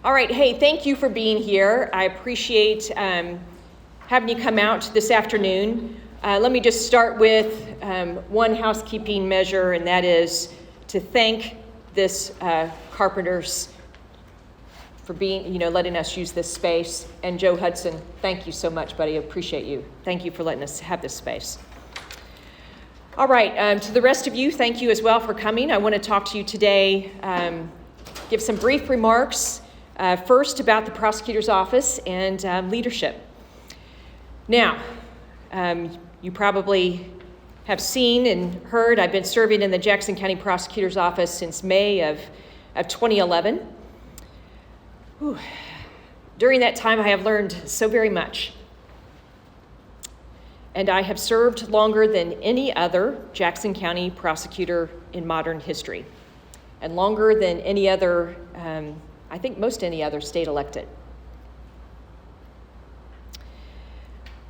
All right, hey, thank you for being here. I appreciate having you come out this afternoon. Let me just start with one housekeeping measure, and that is to thank this Carpenters for being, letting us use this space. And Joe Hudson, thank you so much, buddy. I appreciate you. Thank you for letting us have this space. All right, to the rest of you, thank you as well for coming. I want to talk to you today, give some brief remarks, first about the prosecutor's office and leadership. Now, you probably have seen and heard I've been serving in the Jackson County Prosecutor's Office since May of 2011. Whew. During that time, I have learned so very much. And I have served longer than any other Jackson County prosecutor in modern history, and longer than any other, I think most any other state elected.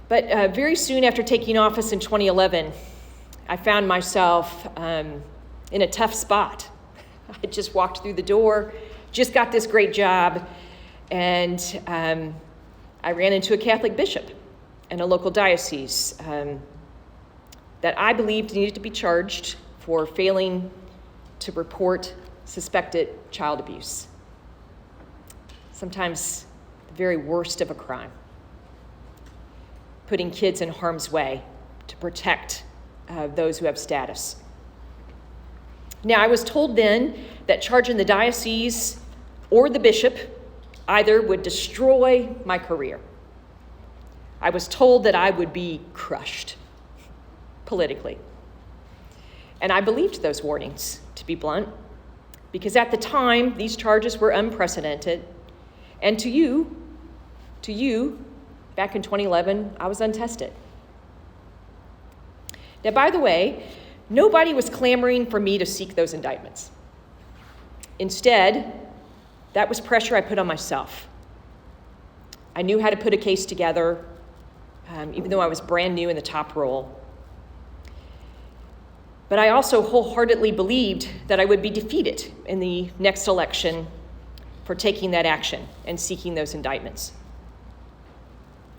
But very soon after taking office in 2011, I found myself in a tough spot. I just walked through the door, just got this great job, and I ran into a Catholic bishop in a local diocese that I believed needed to be charged for failing to report suspected child abuse. Sometimes the very worst of a crime, putting kids in harm's way to protect those who have status. Now, I was told then that charging the diocese or the bishop either would destroy my career. I was told that I would be crushed politically. And I believed those warnings, to be blunt, because at the time, these charges were unprecedented. And to you, back in 2011, I was untested. Now, by the way, nobody was clamoring for me to seek those indictments. Instead, that was pressure I put on myself. I knew how to put a case together, even though I was brand new in the top role. But I also wholeheartedly believed that I would be defeated in the next election for taking that action and seeking those indictments.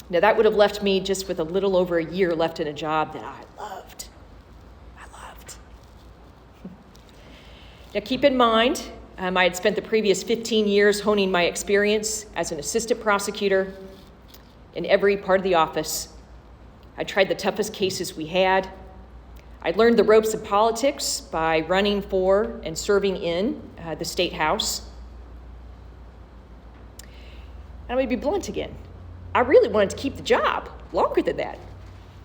Now, that would have left me just with a little over a year left in a job that I loved. Now, keep in mind, I had spent the previous 15 years honing my experience as an assistant prosecutor in every part of the office. I tried the toughest cases we had. I learned the ropes of politics by running for and serving in the state house. And I'm going to be blunt again. I really wanted to keep the job longer than that.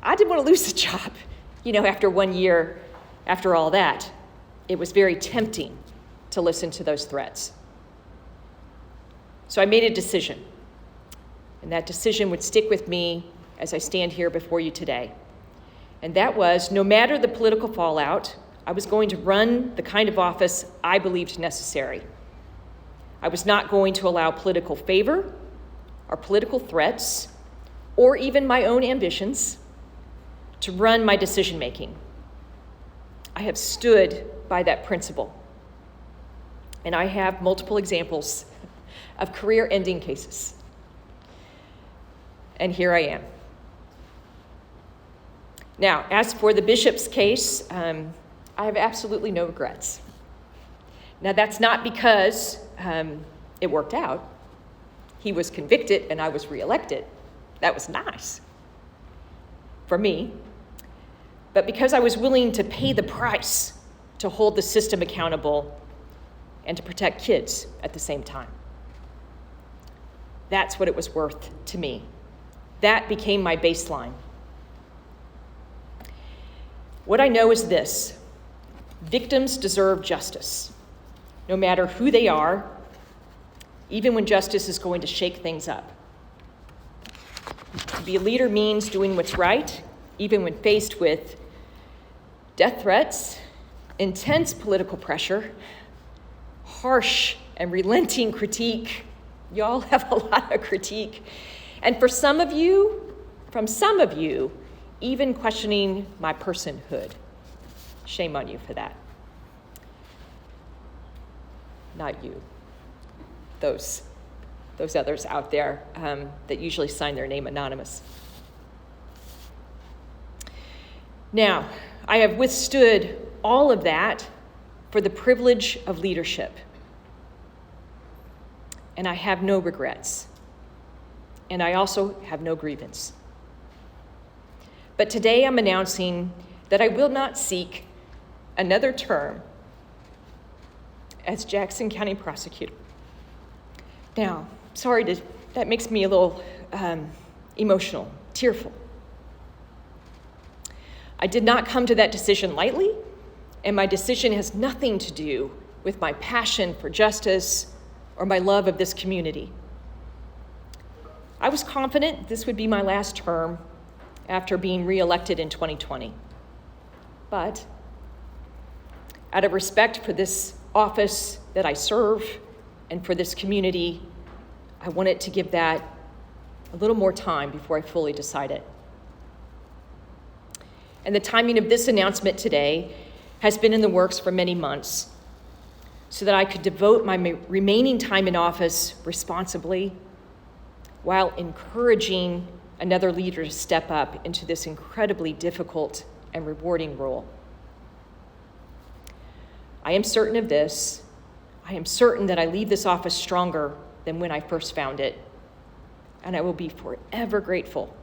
I didn't want to lose the job, after 1 year, after all that. It was very tempting to listen to those threats. So I made a decision, and that decision would stick with me as I stand here before you today. And that was, no matter the political fallout, I was going to run the kind of office I believed necessary. I was not going to allow political favor or political threats, or even my own ambitions, to run my decision-making. I have stood by that principle. And I have multiple examples of career-ending cases. And here I am. Now, as for the bishop's case, I have absolutely no regrets. Now, that's not because it worked out. He was convicted and I was reelected. That was nice for me. But because I was willing to pay the price to hold the system accountable and to protect kids at the same time. That's what it was worth to me. That became my baseline. What I know is this: victims deserve justice, no matter who they are, even when justice is going to shake things up. To be a leader means doing what's right, even when faced with death threats, intense political pressure, harsh and relenting critique. Y'all have a lot of critique. And from some of you, even questioning my personhood. Shame on you for that. Not you. Those those others out there that usually sign their name anonymous. Now, I have withstood all of that for the privilege of leadership. And I have no regrets. And I also have no grievance. But today I'm announcing that I will not seek another term as Jackson County Prosecutor. Now, that makes me a little emotional, tearful. I did not come to that decision lightly, and my decision has nothing to do with my passion for justice or my love of this community. I was confident this would be my last term after being reelected in 2020. But out of respect for this office that I serve and for this community, I wanted to give that a little more time before I fully decide it. And the timing of this announcement today has been in the works for many months so that I could devote my remaining time in office responsibly while encouraging another leader to step up into this incredibly difficult and rewarding role. I am certain of this. I am certain that I leave this office stronger than when I first found it, and I will be forever grateful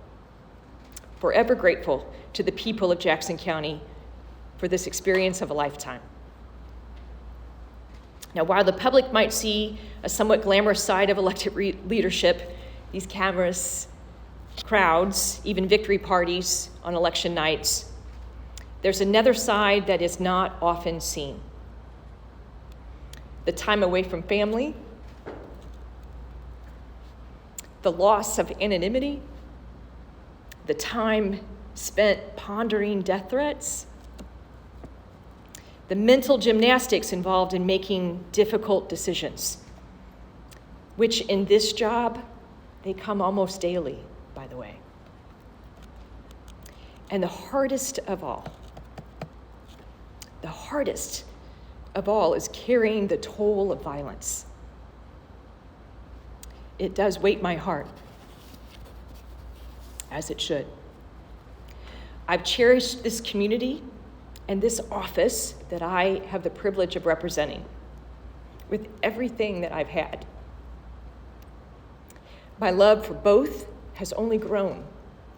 to the people of Jackson County for this experience of a lifetime. Now, while the public might see a somewhat glamorous side of elected leadership, these cameras, crowds, even victory parties on election nights, there's another side that is not often seen. The time away from family, the loss of anonymity, the time spent pondering death threats, the mental gymnastics involved in making difficult decisions, which in this job, they come almost daily, by the way. And the hardest of all is carrying the toll of violence. It does weight my heart, as it should. I've cherished this community and this office that I have the privilege of representing with everything that I've had. My love for both has only grown.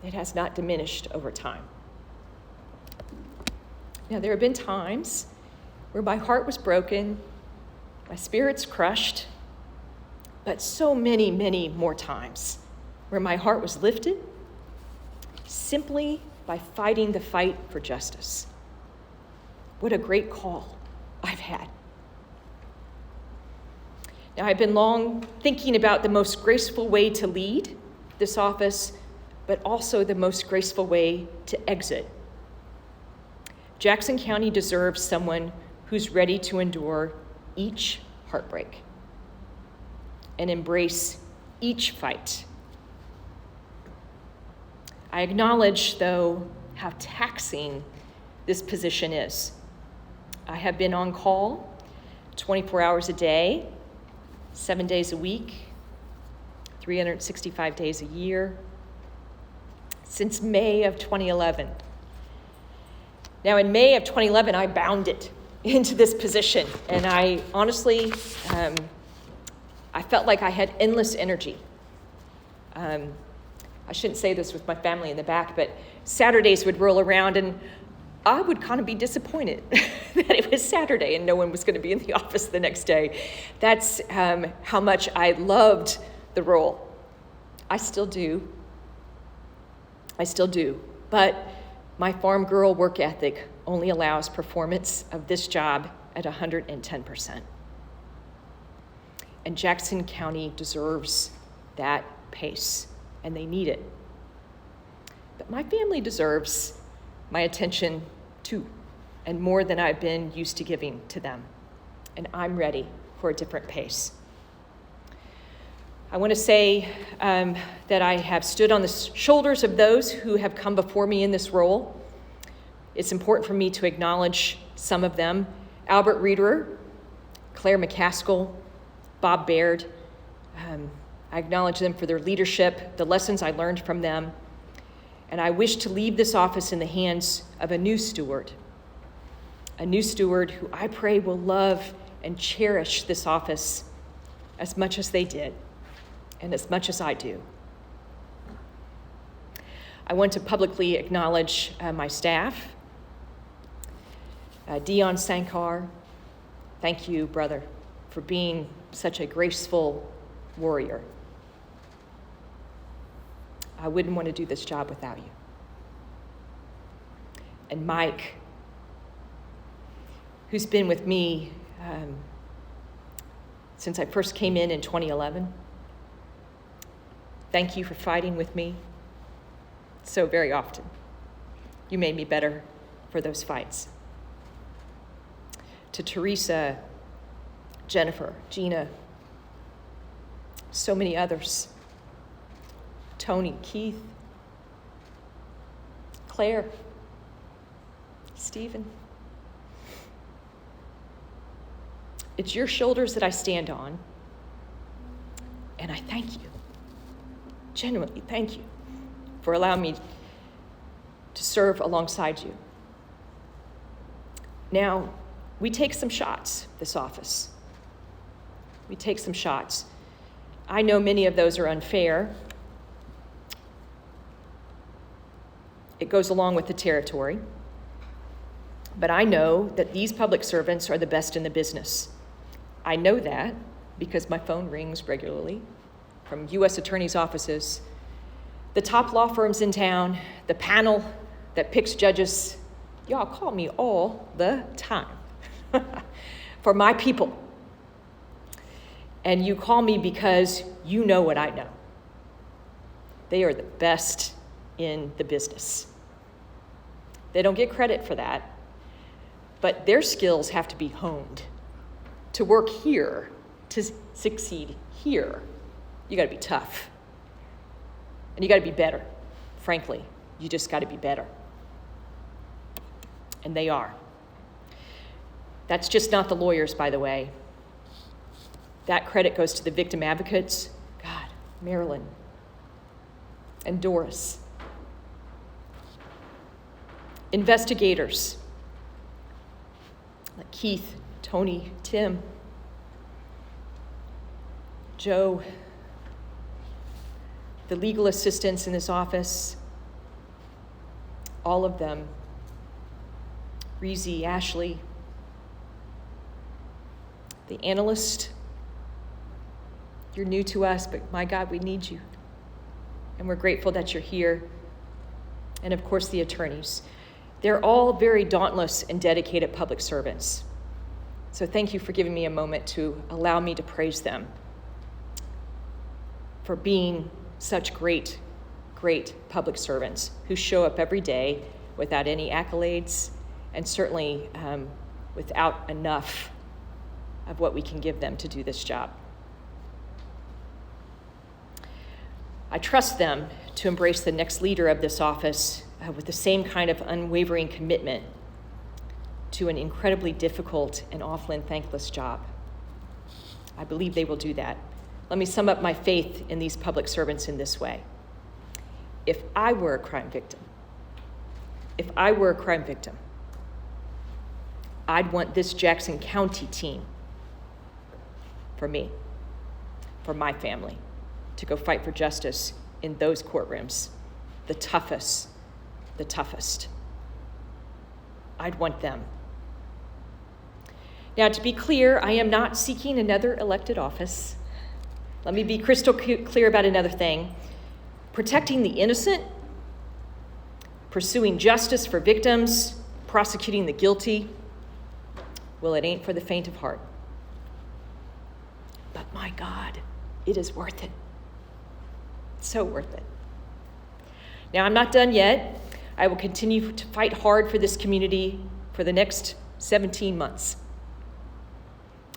It has not diminished over time. Now, there have been times where my heart was broken, my spirits crushed, but so many, many more times where my heart was lifted simply by fighting the fight for justice. What a great call I've had. Now, I've been long thinking about the most graceful way to lead this office, but also the most graceful way to exit. Jackson County deserves someone who's ready to endure each heartbreak and embrace each fight. I acknowledge, though, how taxing this position is. I have been on call 24 hours a day, 7 days a week, 365 days a year, since May of 2011. Now, in May of 2011, I bounded into this position, and I honestly, I felt like I had endless energy. I shouldn't say this with my family in the back, but Saturdays would roll around, and I would kind of be disappointed that it was Saturday and no one was going to be in the office the next day. That's how much I loved the role. I still do. But my farm girl work ethic only allows performance of this job at 110%. And Jackson County deserves that pace, and they need it. But my family deserves my attention too, and more than I've been used to giving to them. And I'm ready for a different pace. I want to say that I have stood on the shoulders of those who have come before me in this role. It's important for me to acknowledge some of them: Albert Reederer, Claire McCaskill, Bob Baird, I acknowledge them for their leadership, the lessons I learned from them, and I wish to leave this office in the hands of a new steward who I pray will love and cherish this office as much as they did and as much as I do. I want to publicly acknowledge my staff. Dion Sankar, thank you, brother, for being such a graceful warrior. I wouldn't want to do this job without you. And Mike, who's been with me since I first came in 2011. Thank you for fighting with me so very often. You made me better for those fights. To Teresa, Jennifer, Gina, so many others. Tony, Keith, Claire, Stephen. It's your shoulders that I stand on, and I thank you, genuinely thank you, for allowing me to serve alongside you. Now, we take some shots, this office. We take some shots. I know many of those are unfair. It goes along with the territory. But I know that these public servants are the best in the business. I know that because my phone rings regularly from U.S. attorneys' offices, the top law firms in town, the panel that picks judges. Y'all call me all the time for my people. And you call me because you know what I know. They are the best in the business. They don't get credit for that, but their skills have to be honed. To work here, to succeed here, you gotta be tough. And you gotta be better. Frankly, you just gotta be better. And they are. That's just not the lawyers, by the way. That credit goes to the victim advocates. God, Marilyn and Doris. Investigators like Keith, Tony, Tim, Joe, the legal assistants in this office, all of them, Reezy, Ashley, the analyst. You're new to us, but my God, we need you. And we're grateful that you're here. And of course, the attorneys. They're all very dauntless and dedicated public servants. So thank you for giving me a moment to allow me to praise them for being such great, great public servants who show up every day without any accolades and certainly without enough of what we can give them to do this job. I trust them to embrace the next leader of this office with the same kind of unwavering commitment to an incredibly difficult and often thankless job. I believe they will do that. Let me sum up my faith in these public servants in this way. If I were a crime victim, I'd want this Jackson County team for me, for my family, to go fight for justice in those courtrooms, the toughest. I'd want them. Now, to be clear, I am not seeking another elected office. Let me be crystal clear about another thing. Protecting the innocent, pursuing justice for victims, prosecuting the guilty, well, it ain't for the faint of heart. But my God, it is worth it. So worth it. Now, I'm not done yet. I will continue to fight hard for this community for the next 17 months.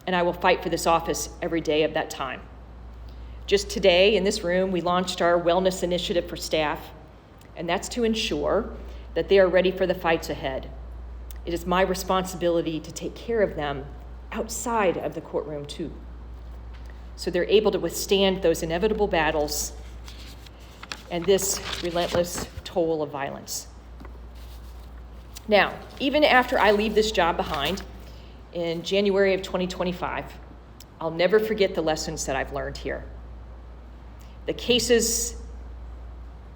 And I will fight for this office every day of that time. Just today in this room, we launched our wellness initiative for staff, and that's to ensure that they are ready for the fights ahead. It is my responsibility to take care of them outside of the courtroom too. so they're able to withstand those inevitable battles and this relentless toll of violence. Now, even after I leave this job behind in January of 2025, I'll never forget the lessons that I've learned here. The cases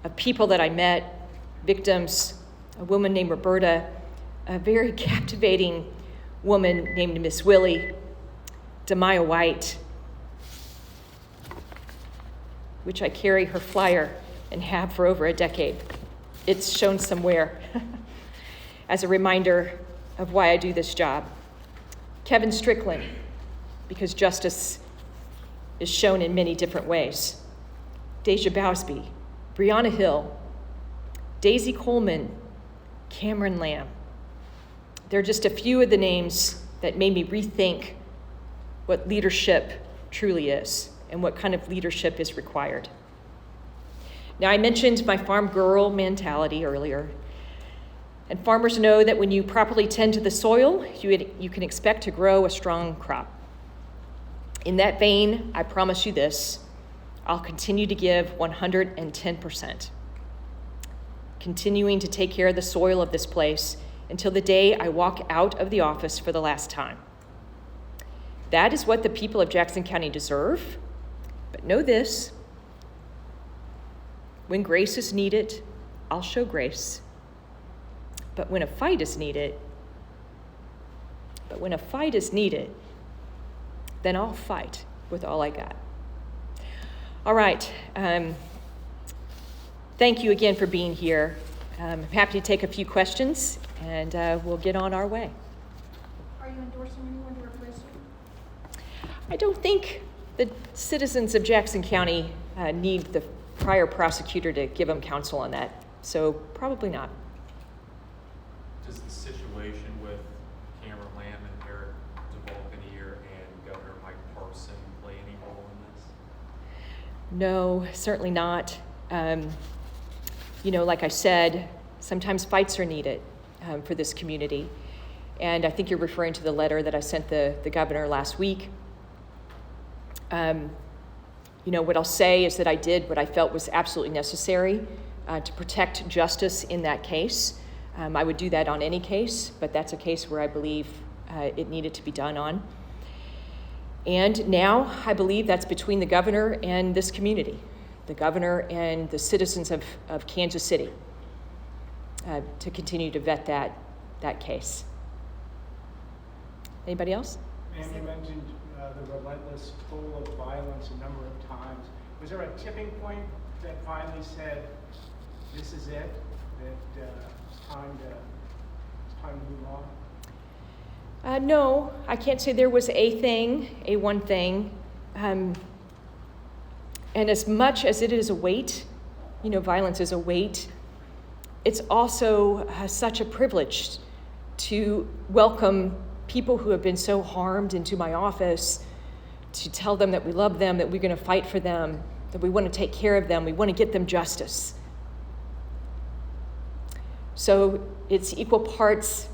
of people that I met, victims, a woman named Roberta, a very captivating woman named Miss Willie, Demaya White, which I carry her flyer and have for over a decade. It's shown somewhere as a reminder of why I do this job. Kevin Strickland, because justice is shown in many different ways. Deja Bowsby, Brianna Hill, Daisy Coleman, Cameron Lamb. They're just a few of the names that made me rethink what leadership truly is and what kind of leadership is required. Now, I mentioned my farm girl mentality earlier, and farmers know that when you properly tend to the soil, you can expect to grow a strong crop. In that vein, I promise you this, I'll continue to give 110%, continuing to take care of the soil of this place until the day I walk out of the office for the last time. That is what the people of Jackson County deserve, but know this, when grace is needed, I'll show grace. But when a fight is needed, then I'll fight with all I got. All right. Thank you again for being here. I'm happy to take a few questions, and we'll get on our way. Are you endorsing anyone to replace you? I don't think the citizens of Jackson County need the prior prosecutor to give them counsel on that, so probably not. Does the situation with Cameron Lamb and Eric DeVolcanier and Governor Mike Parson play any role in this? No, certainly not. Like I said, sometimes fights are needed for this community. And I think you're referring to the letter that I sent the governor last week. What I'll say is that I did what I felt was absolutely necessary to protect justice in that case. I would do that on any case, but that's a case where I believe it needed to be done on. And now I believe that's between the governor and this community, the governor and the citizens of Kansas City, to continue to vet that case. Anybody else? Ma'am, you mentioned the relentless toll of violence a number of times. Was there a tipping point that finally said, this is it, that it's time to move on? No, I can't say there was a one thing. And as much as it is a weight, violence is a weight, it's also such a privilege to welcome people who have been so harmed into my office, to tell them that we love them, that we're going to fight for them, that we want to take care of them, we want to get them justice. So it's equal parts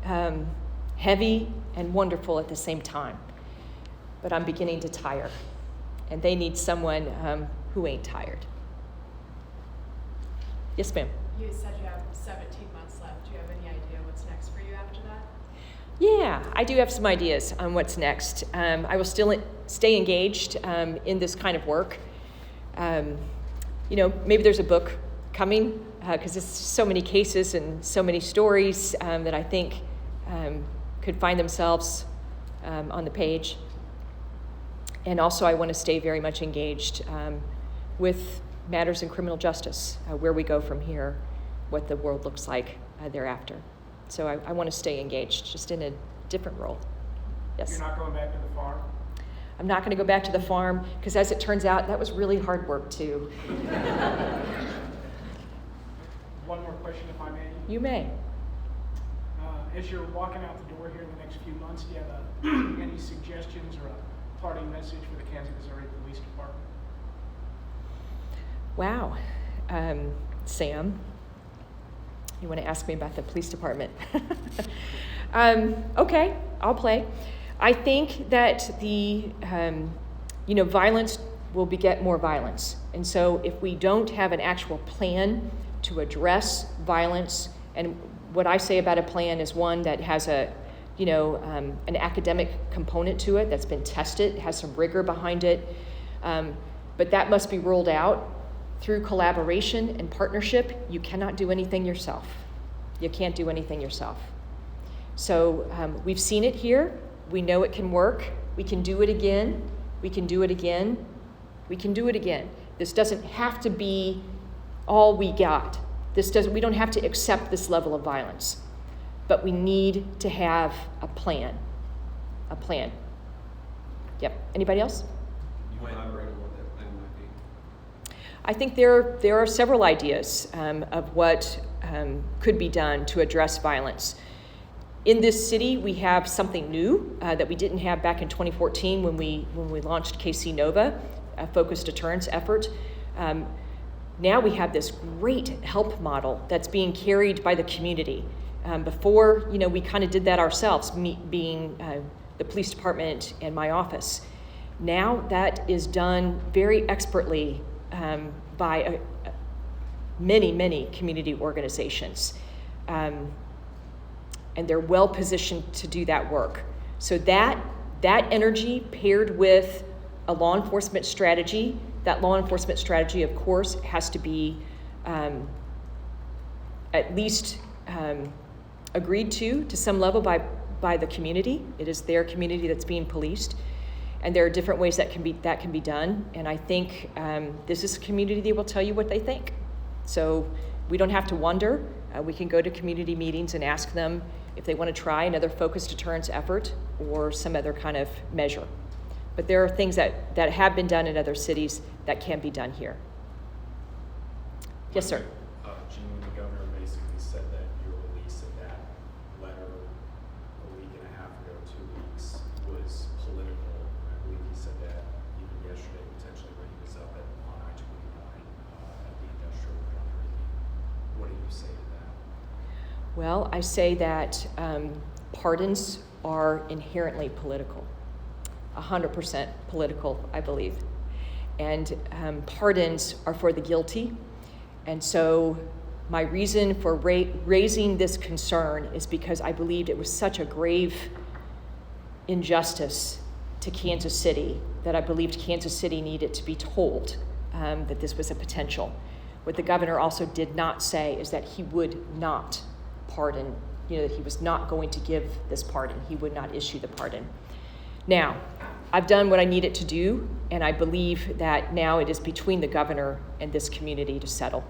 heavy and wonderful at the same time. But I'm beginning to tire, and they need someone who ain't tired. Yes, ma'am. You said you have 17 months left. Do you have any idea what's next for you after that? Yeah, I do have some ideas on what's next. I will still stay engaged in this kind of work. Maybe there's a book coming because there's so many cases and so many stories that I think could find themselves on the page. And also I want to stay very much engaged with matters in criminal justice, where we go from here, what the world looks like thereafter. So I want to stay engaged, just in a different role. Yes? You're not going back to the farm? I'm not going to go back to the farm, because as it turns out, that was really hard work too. One more question, if I may. You may. As you're walking out the door here in the next few months, do you have any suggestions or a parting message for the Kansas, Missouri Police Department? Wow. Sam, you want to ask me about the police department? Okay, I'll play. I think that the Violence will beget more violence. And so if we don't have an actual plan to address violence, and what I say about a plan is one that has an academic component to it, that's been tested, has some rigor behind it, but that must be rolled out through collaboration and partnership. You cannot do anything yourself. You can't do anything yourself. So we've seen it here. We know it can work. We can do it again. We can do it again. We can do it again. This doesn't have to be all we got. We don't have to accept this level of violence, but we need to have a plan. A plan. Yep. Anybody else? Can you elaborate on what that plan might be? I think there are several ideas of what could be done to address violence. In this city, we have something new that we didn't have back in 2014 when we launched KC Nova, a focused deterrence effort. Now we have this great help model that's being carried by the community. Before, we kind of did that ourselves, me being the police department and my office. Now that is done very expertly by many community organizations. And they're well positioned to do that work. So that energy paired with a law enforcement strategy, that law enforcement strategy, of course, has to be at least agreed to some level by the community. It is their community that's being policed. And there are different ways that can be done. And I think this is a community that will tell you what they think. So we don't have to wonder. We can go to community meetings and ask them if they want to try another focused deterrence effort or some other kind of measure. But there are things that have been done in other cities that can be done here. Yes, sir. Gene, the governor basically said that your release of that letter a week and a half ago, 2 weeks, was political. I believe he said that even yesterday, potentially when he was up on I-29 at the industrial boundary. What do you say to that? Well, I say that pardons are inherently political, 100% political, I believe. And pardons are for the guilty. And so my reason for raising this concern is because I believed it was such a grave injustice to Kansas City that I believed Kansas City needed to be told that this was a potential. What the governor also did not say is that he would not pardon, that he was not going to give this pardon. He would not issue the pardon. Now, I've done what I needed to do, and I believe that now it is between the governor and this community to settle.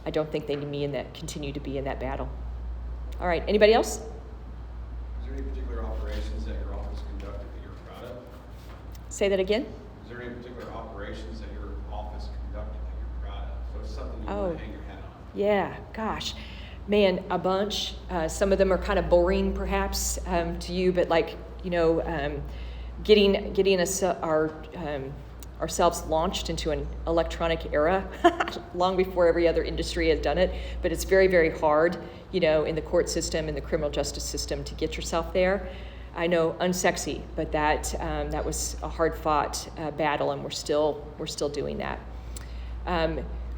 I don't think they need me continue to be in that battle. All right, anybody else? Is there any particular operations that your office conducted that you're proud of? Say that again? Is there any particular operations that your office conducted that you're proud of? What's something you want to hang your hat on? Yeah, gosh. Man, a bunch. Some of them are kind of boring, perhaps, to you, but getting us ourselves launched into an electronic era long before every other industry has done it. But it's very, very hard, in the court system, in the criminal justice system, to get yourself there. I know, unsexy, but that was a hard-fought battle, and we're still doing that.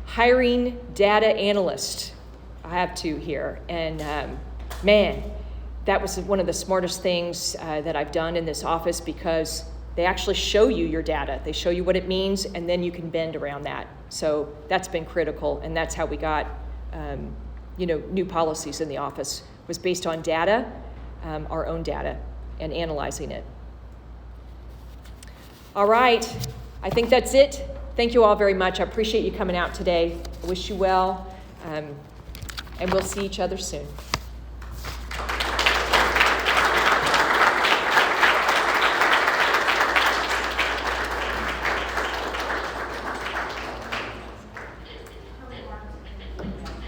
Hiring data analysts. I have two here, and man, that was one of the smartest things that I've done in this office, because they actually show you your data. They show you what it means, and then you can bend around that. So that's been critical, and that's how we got new policies in the office, was based on data, our own data, and analyzing it. All right, I think that's it. Thank you all very much. I appreciate you coming out today. I wish you well. And we'll see each other soon.